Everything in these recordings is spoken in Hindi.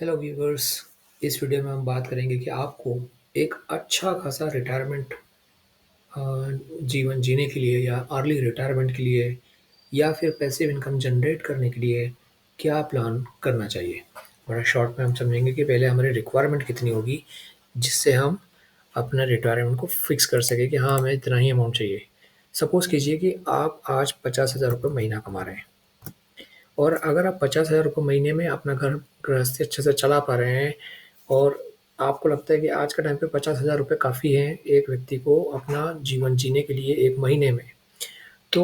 Hello viewers. इस वीडियो में हम बात करेंगे कि आपको एक अच्छा खासा रिटायरमेंट जीवन जीने के लिए या अर्ली रिटायरमेंट के लिए या फिर पैसिव इनकम जनरेट करने के लिए क्या प्लान करना चाहिए। बड़ा शॉर्ट में हम समझेंगे कि पहले हमारी रिक्वायरमेंट कितनी होगी जिससे हम अपना रिटायरमेंट को फिक्स कर सकें कि हाँ, हमें इतना ही अमाउंट चाहिए। सपोज़ कीजिए कि आप आज 50,000 रुपये महीना कमा रहे हैं और अगर आप 50,000 रुपये महीने में अपना घर गृहस्थी अच्छे से चला पा रहे हैं और आपको लगता है कि आज के टाइम पे 50,000 रुपये काफ़ी हैं एक व्यक्ति को अपना जीवन जीने के लिए 1 महीने में। तो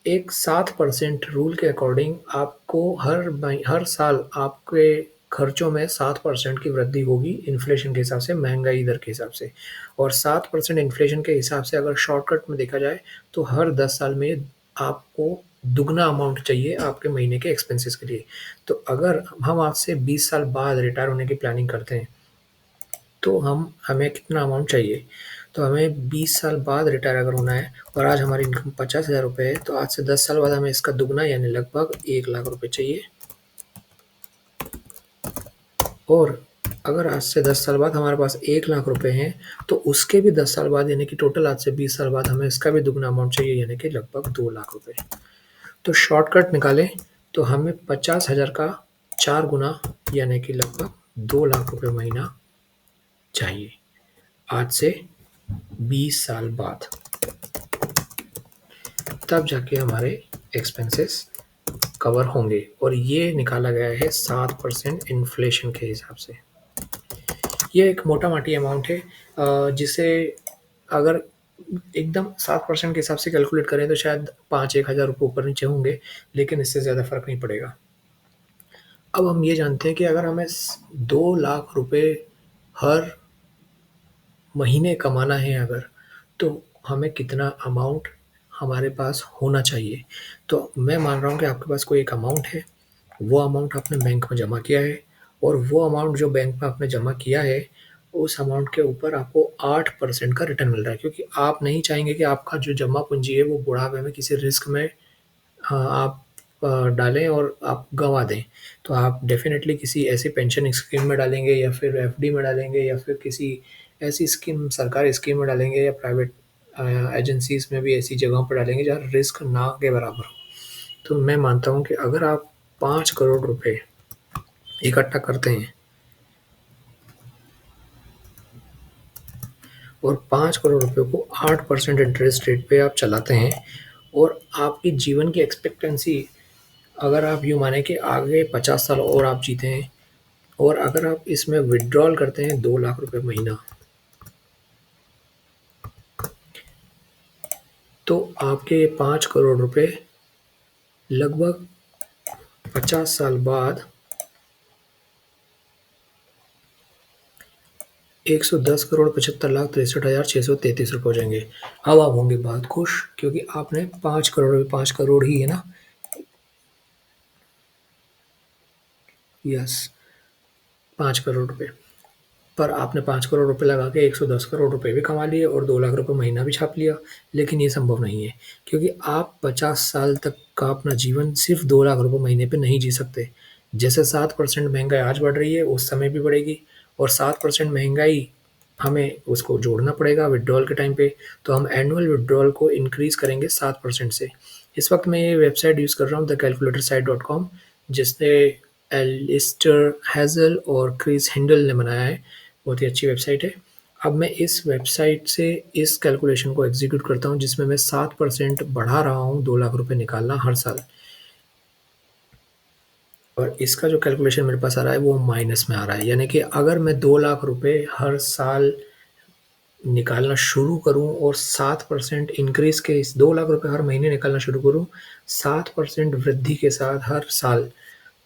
एक 7% रूल के अकॉर्डिंग आपको हर साल आपके खर्चों में 7% की वृद्धि होगी इन्फ्लेशन के हिसाब से, महँगाई दर के हिसाब से। और 7% इन्फ्लेशन के हिसाब से अगर शॉर्टकट में देखा जाए तो हर 10 साल में आपको दुगना अमाउंट चाहिए आपके महीने के एक्सपेंसेस के लिए। तो अगर हम आज से 20 साल बाद रिटायर होने की प्लानिंग करते हैं, तो हमें कितना अमाउंट चाहिए? तो हमें 20 साल बाद रिटायर अगर होना है और आज हमारी इनकम 50,000 रुपये है, तो आज से 10 साल बाद हमें इसका दुगना यानी लगभग 1 लाख रुपए चाहिए। और अगर आज से 10 साल बाद हमारे पास 1 लाख रुपए हैं, तो उसके भी 10 साल बाद यानी कि टोटल आज से 20 साल बाद हमें इसका भी दुगना अमाउंट चाहिए यानी कि लगभग 2 लाख रुपए। तो शॉर्टकट निकालें तो हमें 50,000 का 4 गुना यानी कि लगभग 2 लाख रुपए महीना चाहिए आज से 20 साल बाद। तब जाके हमारे एक्सपेंसेस कवर होंगे और ये निकाला गया है 7% इन्फ्लेशन के हिसाब से। ये एक मोटा-माटी अमाउंट है जिसे अगर एकदम 7% के हिसाब से कैलकुलेट करें तो शायद 5-1 हज़ार रुपये ऊपर-नीचे होंगे, लेकिन इससे ज़्यादा फ़र्क नहीं पड़ेगा। अब हम ये जानते हैं कि अगर हमें 2 लाख रुपए हर महीने कमाना है अगर, तो हमें कितना अमाउंट हमारे पास होना चाहिए। तो मैं मान रहा हूँ कि आपके पास कोई एक अमाउंट है, वो अमाउंट आपने बैंक में जमा किया है और वो अमाउंट जो बैंक में आपने जमा किया है, उस अमाउंट के ऊपर आपको 8% का रिटर्न मिल रहा है, क्योंकि आप नहीं चाहेंगे कि आपका जो जमा पूँजी है वो बुढ़ापे में किसी रिस्क में आप डालें और आप गँवा दें। तो आप डेफ़िनेटली किसी ऐसी पेंशन स्कीम में डालेंगे या फिर एफडी में डालेंगे या फिर किसी ऐसी स्कीम, सरकारी स्कीम में डालेंगे या प्राइवेट एजेंसीज़ में भी ऐसी जगहों पर डालेंगे जहाँ रिस्क ना के बराबर हो। तो मैं मानता हूँ कि अगर आप 5 करोड़ रुपए इकट्ठा करते हैं और 5 करोड़ रुपए को 8% इंटरेस्ट रेट पे आप चलाते हैं और आपकी जीवन की एक्सपेक्टेंसी, अगर आप यूँ माने कि आगे 50 साल और आप जीते हैं और अगर आप इसमें विथड्रॉल करते हैं 2 लाख रुपए महीना, तो आपके 5 करोड़ रुपए लगभग 50 साल बाद 110 करोड़ 75 लाख 63,633 रुपए हो जाएँगे। अब आप होंगे बहुत खुश क्योंकि आपने 5 करोड़ 5 करोड़ ही है ना? यस, 5 करोड़ रुपए। पर आपने 5 करोड़ रुपए लगा के 110 करोड़ रुपए भी कमा लिए और 2 लाख रुपए महीना भी छाप लिया। लेकिन ये संभव नहीं है, क्योंकि आप 50 साल तक का अपना जीवन सिर्फ़ 2 लाख रुपए महीने पे नहीं जी सकते। जैसे 7% महँगाई आज बढ़ रही है, उस समय भी बढ़ेगी और 7% महँगाई हमें उसको जोड़ना पड़ेगा विथड्रॉल के टाइम पे, तो हम एनुअल विथड्रॉल को इंक्रीज़ करेंगे 7% से। इस वक़्त मैं ये वेबसाइट यूज़ कर रहा हूँ thecalculatorSite.com, जिसने एलिस्टर हेज़ल और क्रिस हिंडल ने बनाया है। बहुत ही अच्छी वेबसाइट है। अब मैं इस वेबसाइट से इस कैलकुलेशन को एग्ज़ीक्यूट करता हूँ जिसमें मैं 7% बढ़ा रहा हूँ 2 लाख रुपए निकालना हर साल। और इसका जो कैलकुलेशन मेरे पास आ रहा है वो माइनस में आ रहा है। यानी कि अगर मैं 2 लाख रुपए हर साल निकालना शुरू करूँ और 7% इंक्रीज़ के इस 2 लाख रुपए हर महीने निकालना शुरू करूँ, 7% वृद्धि के साथ हर साल,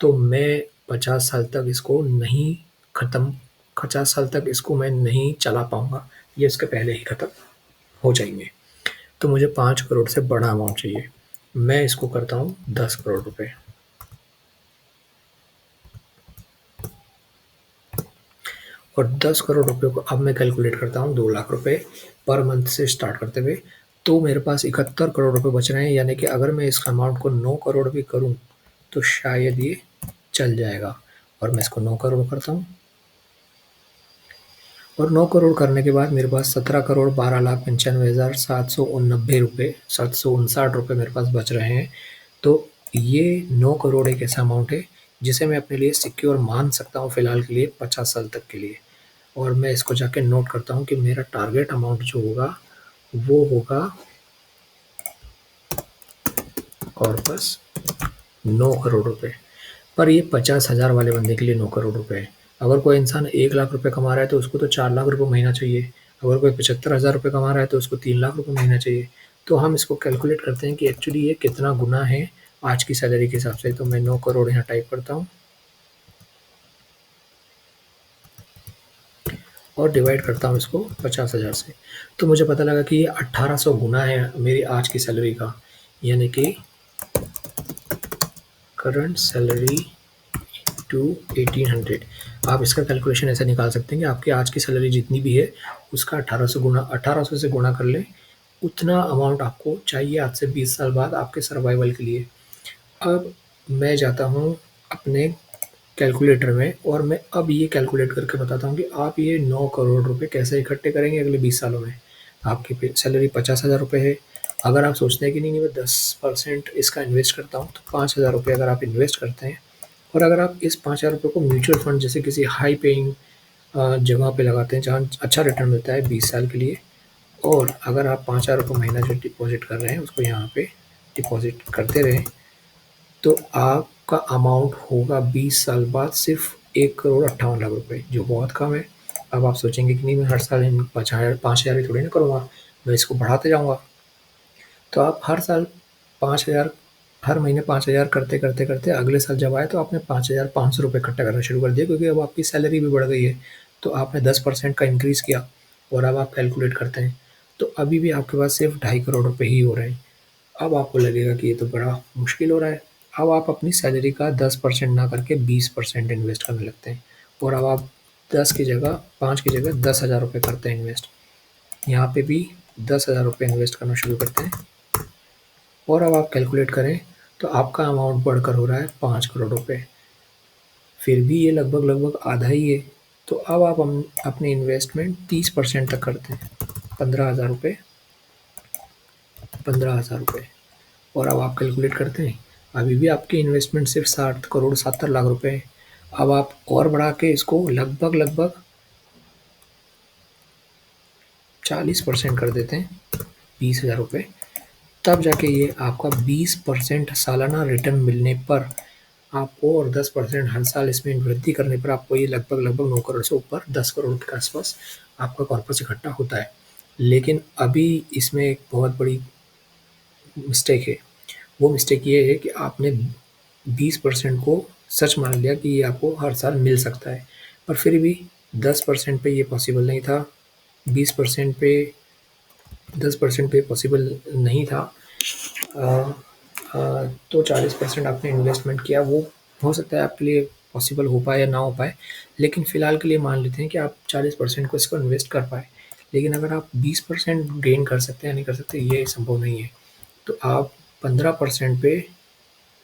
तो मैं 50 साल तक इसको नहीं ख़त्म 50 साल तक इसको मैं नहीं चला पाऊँगा। ये उसके पहले ही ख़त्म हो जाएँगे। तो मुझे 5 करोड़ से बड़ा अमाउंट चाहिए। मैं इसको करता हूँ 10 करोड़ रुपए। और 10 करोड़ रुपए को अब मैं कैलकुलेट करता हूँ 2 लाख रुपए पर मंथ से स्टार्ट करते हुए, तो मेरे पास 71 करोड़ रुपए बच रहे हैं। यानी कि अगर मैं इस अमाउंट को 9 करोड़ भी करूँ, तो शायद ये चल जाएगा और मैं इसको 9 करोड़ करता हूँ। और 9 करोड़ करने के बाद मेरे पास 17,12,95,789 रुपये 759 रुपये मेरे पास बच रहे हैं। तो ये 9 करोड़ एक ऐसा अमाउंट है जिसे मैं अपने लिए सिक्योर मान सकता हूँ फ़िलहाल के लिए 50 साल तक के लिए। और मैं इसको जाके नोट करता हूँ कि मेरा टारगेट अमाउंट जो होगा वो होगा कॉर्पस 9 करोड़ रुपए। पर ये 50,000 वाले बंदे के लिए 9 करोड़ रुपए है। अगर कोई इंसान 1 लाख रुपए कमा रहा है तो उसको तो 4 लाख रुपए महीना चाहिए। अगर कोई 75,000 रुपए कमा रहा है तो उसको 3 लाख रुपए महीना चाहिए। तो हम इसको कैलकुलेट करते हैं कि एक्चुअली ये कितना गुना है आज की सैलरी के हिसाब से। तो मैं 9 करोड़ यहाँ टाइप करता हूँ और डिवाइड करता हूँ इसको 50,000 से। तो मुझे पता लगा कि ये 1800 गुना है मेरी आज की सैलरी का, यानी कि करंट सैलरी टू 1800। आप इसका कैलकुलेशन ऐसे निकाल सकते हैं कि आपकी आज की सैलरी जितनी भी है उसका 1800 से गुणा कर लें। उतना अमाउंट आपको चाहिए आज से 20 साल बाद आपके सर्वाइवल के लिए। अब मैं जाता हूँ अपने कैलकुलेटर में और मैं अब ये कैलकुलेट करके बताता हूँ कि आप ये 9 करोड़ रुपए कैसे इकट्ठे करेंगे अगले 20 सालों में। आपकी सैलरी 50,000 रुपये है। अगर आप सोचते हैं कि नहीं मैं 10% इसका इन्वेस्ट करता हूँ, तो 5,000 रुपये अगर आप इन्वेस्ट करते हैं और अगर आप इस 5,000 रुपये को म्यूचुअल फंड जैसे किसी हाई पेइंग जगह पे लगाते हैं जहाँ अच्छा रिटर्न मिलता है 20 साल के लिए, और अगर आप 5,000 रुपये महीना जो डिपॉजिट कर रहे हैं उसको यहाँ पे डिपॉजिट करते रहें, तो आपका अमाउंट होगा 20 साल बाद सिर्फ 1,58,00,000 रुपये, जो बहुत कम है। अब आप सोचेंगे कि नहीं मैं हर साल इन 5,000 ही थोड़ी ना करूँगा, मैं इसको बढ़ाते जाऊँगा। तो आप हर साल 5,000 हर महीने 5,000 करते करते करते अगले साल जब आए तो आपने 5,500 रुपये इकट्ठा करना शुरू कर दिया, क्योंकि अब आपकी सैलरी भी बढ़ गई है। तो आपने 10% का इंक्रीज़ किया और अब आप कैलकुलेट करते हैं तो अभी भी आपके पास सिर्फ 2.5 करोड़ रुपये ही हो रहे हैं। अब आपको लगेगा कि ये तो बड़ा मुश्किल हो रहा है। अब आप अपनी सैलरी का 10% ना करके 20% इन्वेस्ट करने लगते हैं और अब आप 10 की जगह 5 की जगह 10,000 रुपये करते हैं इन्वेस्ट। यहाँ पे भी 10,000 रुपये इन्वेस्ट करना शुरू करते हैं और अब आप कैलकुलेट करें तो आपका अमाउंट बढ़कर हो रहा है 5 करोड़ रुपए। फिर भी ये लगभग लगभग आधा ही है। तो अब आप अपनी इन्वेस्टमेंट 30% तक करते हैं, 15,000 रुपये, 15,000 रुपये। और अब आप कैलकुलेट करते हैं अभी भी आपकी इन्वेस्टमेंट सिर्फ 60 करोड़ 70 लाख रुपए है। अब आप और बढ़ा के इसको लगभग लगभग 40% कर देते हैं, 20,000 रुपये। तब जाके ये आपका 20% सालाना रिटर्न मिलने पर आपको और 10% हर साल इसमें वृद्धि करने पर आपको ये लगभग लगभग 9 करोड़ से ऊपर 10 करोड़ के आसपास आपका कॉर्पस इकट्ठा होता है। लेकिन अभी इसमें एक बहुत बड़ी मिस्टेक है। वो मिस्टेक ये है कि आपने 20% को सच मान लिया कि ये आपको हर साल मिल सकता है, पर फिर भी 10% पे ये पॉसिबल नहीं था। 20% पे 10% पे पॉसिबल नहीं था। अ तो 40% आपने इन्वेस्टमेंट किया, वो हो सकता है आपके लिए पॉसिबल हो पाए या ना हो पाए। लेकिन फ़िलहाल के लिए मान लेते हैं कि आप 40% को इसको इन्वेस्ट कर पाए। लेकिन अगर आप 20% गेन कर सकते हैं या नहीं कर सकते, ये संभव नहीं है। तो आप 15% पे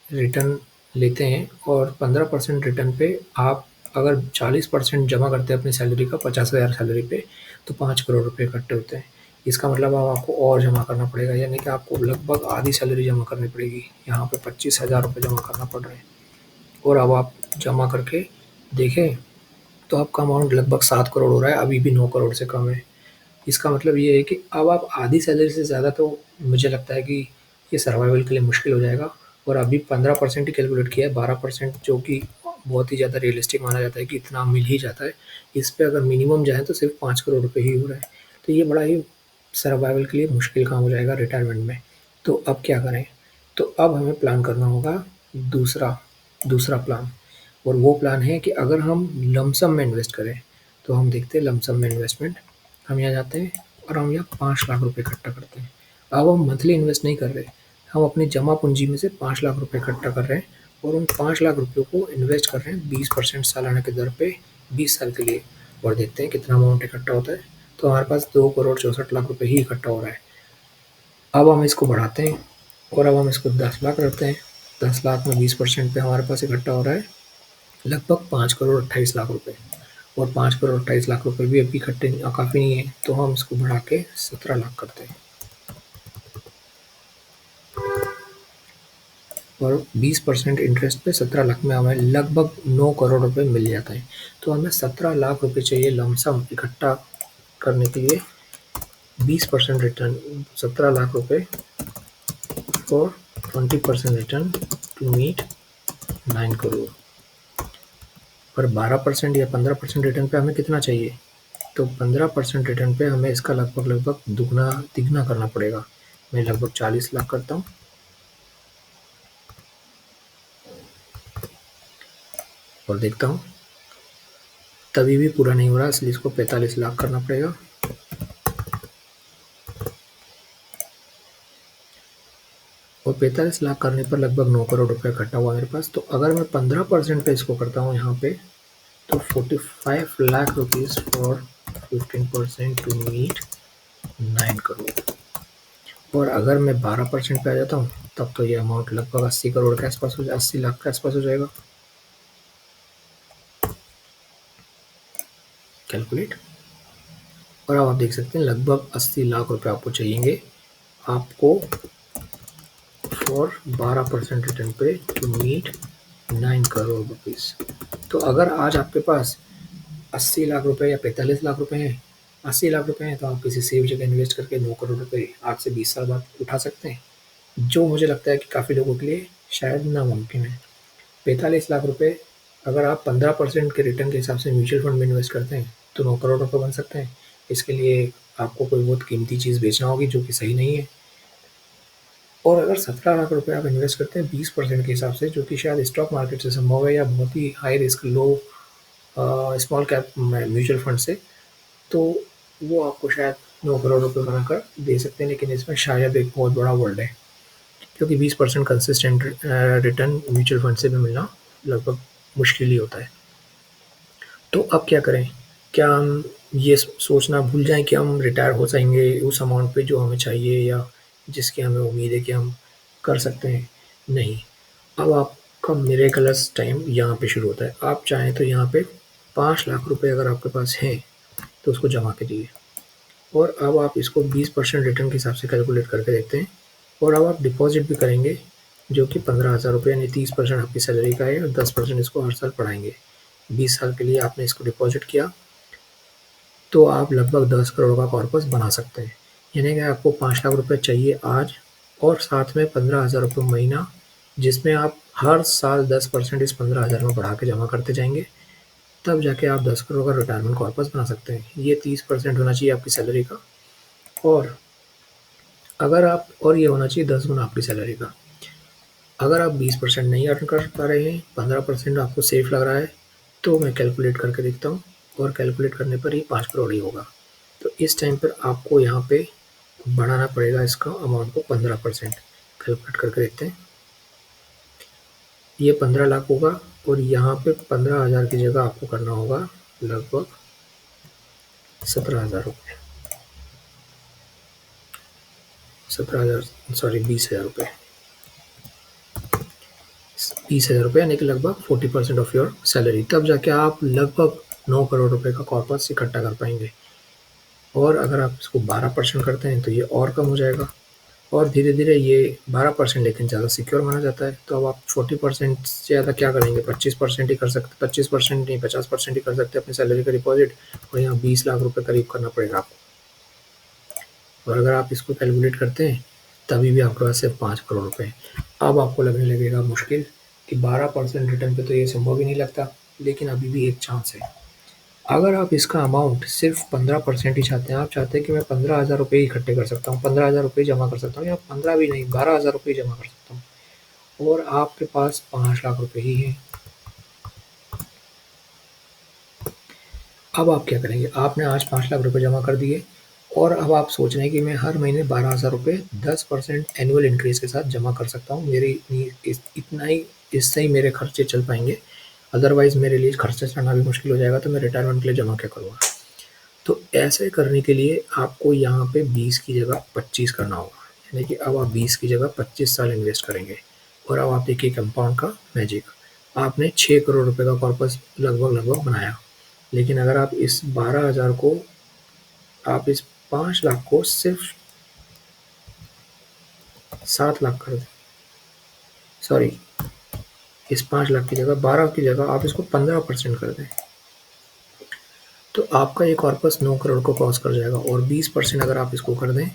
रिटर्न लेते हैं और 15% रिटर्न पे आप अगर 40% जमा करते हैं अपनी सैलरी का 50,000 सैलरी पे, तो 5 करोड़ रुपए इकट्ठे होते हैं। इसका मतलब अब आपको और जमा करना पड़ेगा, यानी कि आपको लगभग आधी सैलरी जमा करनी पड़ेगी। यहाँ पे 25,000 रुपये जमा करना पड़ रहे हैं और अब आप जमा करके देखें तो आपका अमाउंट लगभग 7 करोड़ हो रहा है, अभी भी 9 करोड़ से कम है। इसका मतलब ये है कि अब आप आधी सैलरी से ज़्यादा, तो मुझे लगता है कि ये सर्वाइवल के लिए मुश्किल हो जाएगा। और अभी 15% ही कैलकुलेट किया है, 12% जो कि बहुत ही ज़्यादा रियलिस्टिक माना जाता है कि इतना मिल ही जाता है। इस पे अगर मिनिमम जाएँ तो सिर्फ 5 करोड़ रुपए ही हो रहा है। तो ये बड़ा ही सर्वाइवल के लिए मुश्किल काम हो जाएगा रिटायरमेंट में। तो अब क्या करें? तो अब हमें प्लान करना होगा दूसरा दूसरा प्लान, और वो प्लान है कि अगर हम लमसम में इन्वेस्ट करें, तो हम देखते हैं लमसम में इन्वेस्टमेंट। हम यहाँ जाते हैं और हम यहाँ 5 लाख रुपए इकट्ठा करते हैं। अब हम मंथली इन्वेस्ट नहीं कर रहे, हम अपनी जमा पूंजी में से 5 लाख रुपए इकट्ठा कर रहे हैं और उन 5 लाख रुपयों को इन्वेस्ट कर रहे हैं 20% सालाना की दर पे 20 साल के लिए, और देखते हैं कितना अमाउंट इकट्ठा होता है। तो हमारे पास 2 करोड़ 64 लाख रुपए ही इकट्ठा हो रहा है। अब हम इसको बढ़ाते हैं और अब हम इसको 10 लाख रखते हैं। 10 लाख में 20% पे हमारे पास इकट्ठा हो रहा है लगभग 5,28,00,000 रुपये। और 5,28,00,000 रुपये भी अभी इकट्ठे काफ़ी नहीं है, तो हम इसको बढ़ा के 17 लाख करते हैं। और 20% इंटरेस्ट पे 17 लाख में हमें लगभग 9 करोड़ रुपए मिल जाता है। तो हमें 17 लाख रुपए चाहिए लमसम इकट्ठा करने के लिए 20% रिटर्न, 17 लाख रुपए for 20% return to meet 9 crore. पर 12% या 15% रिटर्न पे हमें कितना चाहिए? तो 15% रिटर्न पे हमें इसका लगभग दुगना तिगना करना पड़ेगा। मैं लगभग 40 लाख करता हूँ और देखता हूँ, तभी भी पूरा नहीं हो रहा, इसलिए इसको 45 लाख करना पड़ेगा। और 45 लाख करने पर लगभग 9 करोड़ रुपये इकट्ठा हुआ मेरे पास। तो अगर मैं 15% पे इसको करता हूँ यहाँ पे, तो 45 lakh rupees for 15% to meet 9 crore. और अगर मैं 12% पे आ जाता हूँ, तब तो ये अमाउंट लगभग 80 करोड़ के आसपास 80 लाख के आसपास हो जाएगा। कैलकुलेट। और अब आप देख सकते हैं लगभग 80 लाख रुपये आपको चाहिएंगे, आपको फॉर 12% रिटर्न पे टू मीट 9 करोड़ रुपीज़। तो अगर आज आपके पास 80 लाख रुपए या 45 लाख रुपए हैं, 80 लाख रुपए हैं, तो आप किसी सेफ जगह इन्वेस्ट करके 9 करोड़ रुपए आज से 20 साल बाद उठा सकते हैं, जो मुझे लगता है कि काफ़ी लोगों के लिए शायद नामुमकिन है। 45 लाख रुपए अगर आप 15% के रिटर्न के हिसाब से म्यूचुअल फंड में इन्वेस्ट करते हैं, तो 9 करोड़ रुपए बन सकते हैं। इसके लिए आपको कोई बहुत कीमती चीज़ बेचना होगी जो कि सही नहीं है। और अगर 17 लाख रुपए आप इन्वेस्ट करते हैं 20% के हिसाब से, जो कि शायद स्टॉक मार्केट से संभव है या बहुत ही हाई रिस्क लो स्मॉल कैप म्यूचुअल फंड से, तो वो आपको शायद 9 करोड़ रुपए बनाकर दे सकते हैं। लेकिन इसमें शायद एक बहुत बड़ा वर्ल्ड है, क्योंकि 20% कंसिस्टेंट रिटर्न म्यूचुअल फंड से भी मिलना लगभग मुश्किल ही होता है। तो अब क्या करें? क्या हम ये सोचना भूल जाएं कि हम रिटायर हो जाएंगे उस अमाउंट पे जो हमें चाहिए या जिसकी हमें उम्मीद है कि हम कर सकते हैं? नहीं। अब आपका मिरेकलस टाइम यहाँ पे शुरू होता है। आप चाहें तो यहाँ पे 5 लाख रुपए अगर आपके पास हैं, तो उसको जमा कीजिए। और अब आप इसको 20% रिटर्न के हिसाब से कैलकुलेट करके देखते हैं। और अब आप डिपॉज़िट भी करेंगे, जो कि 15,000 रुपये यानी 30% आपकी सैलरी का है, और 10% इसको हर साल बढ़ाएँगे। 20 साल के लिए आपने इसको डिपॉज़िट किया, तो आप लगभग 10 करोड़ का कॉर्पस बना सकते हैं। यानी कि आपको 5 लाख रुपए चाहिए आज, और साथ में 15,000 रुपये महीना, जिसमें आप हर साल 10% इस 15,000 में बढ़ा के जमा करते जाएँगे। तब जाके आप 10 करोड़ का रिटायरमेंट कॉर्पस बना सकते हैं। ये 30% होना चाहिए आपकी सैलरी का, और अगर आप और ये होना चाहिए 10 गुना आपकी सैलरी का। अगर आप 20% नहीं अर्न कर पा रहे हैं, 15% आपको सेफ लग रहा है, तो मैं कैलकुलेट करके देखता हूँ, और कैलकुलेट करने पर ही 5 करोड़ ही होगा। तो इस टाइम पर आपको यहाँ पे बढ़ाना पड़ेगा इसका अमाउंट को 15%। कैलकुलेट करके देखते हैं। ये 15 लाख होगा, और यहाँ पे 15,000 की जगह आपको करना होगा लगभग 17,000 रुपये। 17,000 सॉरी 20,000 रुपये। 20,000 रुपये यानी कि लगभग 40% ऑफ योर सैलरी। तब जाके आप लगभग 9 करोड़ रुपए का कॉर्पस इकट्ठा कर पाएंगे। और अगर आप इसको 12% करते हैं, तो ये और कम हो जाएगा, और धीरे-धीरे ये 12% लेकिन ज़्यादा सिक्योर माना जाता है। तो अब आप 40% से ज़्यादा क्या करेंगे? 25% ही कर सकते, 25% नहीं 50% ही कर सकते हैं अपनी सैलरी का डिपॉज़िट, और यहाँ 20 लाख रुपए करीब करना पड़ेगा आपको। और अगर आप इसको कैलकुलेट करते हैं, तभी भी आपके पास सिर्फ 5 करोड़ रुपए हैं। अब आपको लगने लगेगा मुश्किल कि 12% रिटर्न पे तो ये संभव ही नहीं लगता, लेकिन अभी भी एक चांस है। अगर आप इसका अमाउंट सिर्फ 15% ही चाहते हैं, आप चाहते हैं कि मैं 15,000 रुपये इकट्ठे कर सकता हूँ, 15,000 रुपये जमा कर सकता हूँ, या 15 भी नहीं 12,000 रुपये जमा कर सकता हूँ, और आपके पास 5 लाख रुपये ही हैं। अब आप क्या करेंगे? आपने आज 5 लाख रुपये जमा कर दिए, और अब आप सोच रहे हैं कि मैं हर महीने 12,000 रुपये 10% एनुअल इंक्रीज़ के साथ जमा कर सकता हूँ। मेरी इतना ही, इससे ही मेरे खर्चे चल पाएँगे, अदरवाइज़ मेरे लिए खर्चा चलाना भी मुश्किल हो जाएगा, तो मैं रिटायरमेंट के लिए जमा क्या करूँगा? तो ऐसे करने के लिए आपको यहाँ पे 20 की जगह 25 करना होगा। यानी कि अब आप 20 की जगह 25 साल इन्वेस्ट करेंगे, और अब आप देखिए कंपाउंड का मैजिक। आपने 6 करोड़ रुपए का कॉर्पस लगभग बनाया। लेकिन अगर आप इस 12,000 को, आप इस 5 लाख को सिर्फ 7 लाख कर दें, सॉरी, इस 5 लाख की जगह 12 की जगह आप इसको 15% कर दें, तो आपका ये कॉर्पस 9 करोड़ को क्रॉस कर जाएगा। और 20% अगर आप इसको कर दें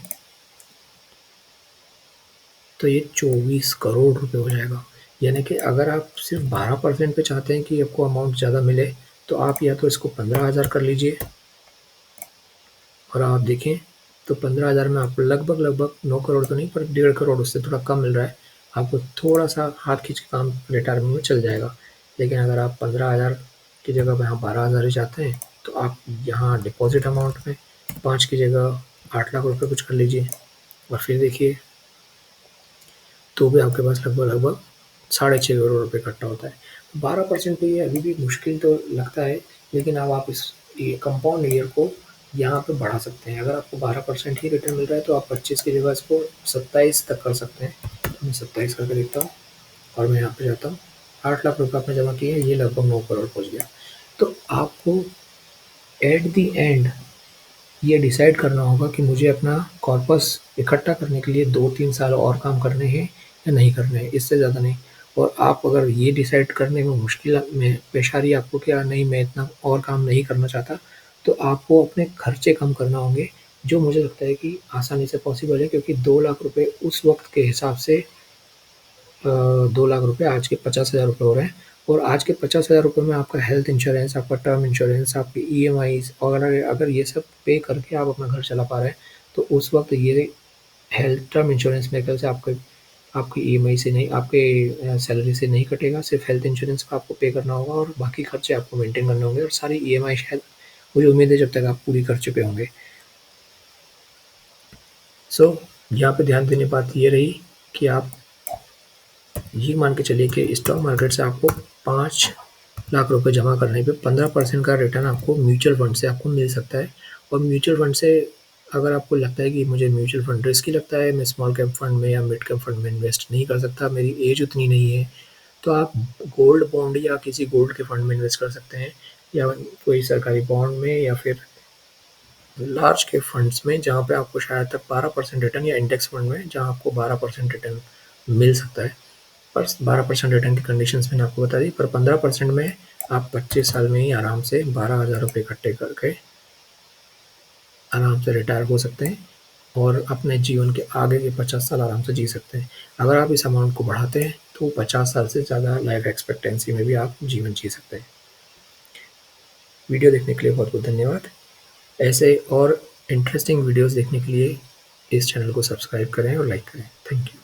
तो ये 24 करोड़ रुपए हो जाएगा। यानी कि अगर आप सिर्फ 12% पे चाहते हैं कि आपको अमाउंट ज़्यादा मिले, तो आप या तो इसको 15,000 कर लीजिए और आप देखें तो 15,000 में आपको लगभग 9 करोड़ तो नहीं, पर 1.5 करोड़, उससे थोड़ा कम मिल रहा है। आपको थोड़ा सा हाथ खींच के काम रिटायरमेंट में चल जाएगा। लेकिन अगर आप 15,000 की जगह यहाँ 12,000 ही चाहते हैं, तो आप यहाँ डिपॉजिट अमाउंट में 5 की जगह 8 लाख रुपए कुछ कर लीजिए और फिर देखिए, तो भी आपके पास लगभग 6.5 करोड़ रुपए इकट्ठा होता है। 12% पे ये अभी भी मुश्किल तो लगता है, लेकिन अब आप इस ये कंपाउंड ईयर को यहाँ पे बढ़ा सकते हैं। अगर आपको 12% ही रिटर्न मिल रहा है, तो आप 25 की जगह इसको 27 तक कर सकते हैं। तो मैं 27 करके देखता हूँ और मैं यहाँ पे जाता हूँ। 8 लाख रुपए आपने जमा किए, ये लगभग 9 करोड़ पहुँच गया। तो आपको एट द एंड ये डिसाइड करना होगा कि मुझे अपना कॉर्पस इकट्ठा करने के लिए 2-3 साल और काम करने हैं या नहीं करने हैं, इससे ज़्यादा नहीं। और आप अगर ये डिसाइड करने में मुश्किल में पेश आ रही है आपको कि यार नहीं, मैं इतना और काम नहीं करना चाहता, तो आपको अपने खर्चे कम करना होंगे, जो मुझे लगता है कि आसानी से पॉसिबल है, क्योंकि 2 लाख रुपए उस वक़्त के हिसाब से 2 लाख रुपए आज के 50,000 रुपए हो रहे हैं। और आज के 50,000 रुपए में आपका हेल्थ इंश्योरेंस, आपका टर्म इंश्योरेंस, आपकी ईएमआईज़, और अगर ये सब पे करके आप अपना घर चला पा रहे हैं, तो उस वक़्त ये हेल्थ टर्म इंश्योरेंस मेरे ख्याल से आपकी ईएमआई से नहीं, आपके सैलरी से नहीं कटेगा। सिर्फ़ हेल्थ इंश्योरेंस का आपको पे करना होगा और बाकी खर्चे आपको मेंटेन करने होंगे, और सारी ईएमआई शायद, मुझे उम्मीद है, जब तक आप पूरी कर चुके होंगे। सो यहाँ पे ध्यान देने बात ये रही कि आप ये मान के चलिए कि स्टॉक मार्केट से आपको 5 लाख रुपए जमा करने पे 15% का रिटर्न आपको म्यूचुअल फंड से आपको मिल सकता है। और म्यूचुअल फंड से अगर आपको लगता है कि मुझे म्यूचुअल फंड रिस्की लगता है, मैं स्मॉल कैप फंड में या मिड कैप फंड में इन्वेस्ट नहीं कर सकता, मेरी एज उतनी नहीं है, तो आप गोल्ड बॉन्ड या किसी गोल्ड के फंड में इन्वेस्ट कर सकते हैं, या कोई सरकारी बॉन्ड में, या फिर लार्ज कैप फंड्स में, जहाँ पे आपको शायद तक 12% रिटर्न, या इंडेक्स फंड में जहाँ आपको 12% रिटर्न मिल सकता है। पर 12% रिटर्न की कंडीशंस मैंने आपको बता दी, पर 15% में आप 25 साल में ही आराम से 12,000 रुपये इकट्ठे करके आराम से रिटायर हो सकते हैं और अपने जीवन के आगे के 50 साल आराम से जी सकते हैं। अगर आप इस अमाउंट को बढ़ाते हैं, तो 50 साल से ज़्यादा लाइफ एक्सपेक्टेंसी में भी आप जीवन जी सकते हैं। वीडियो देखने के लिए बहुत-बहुत धन्यवाद। ऐसे और इंटरेस्टिंग वीडियोज़ देखने के लिए इस चैनल को सब्सक्राइब करें और लाइक करें। Thank you.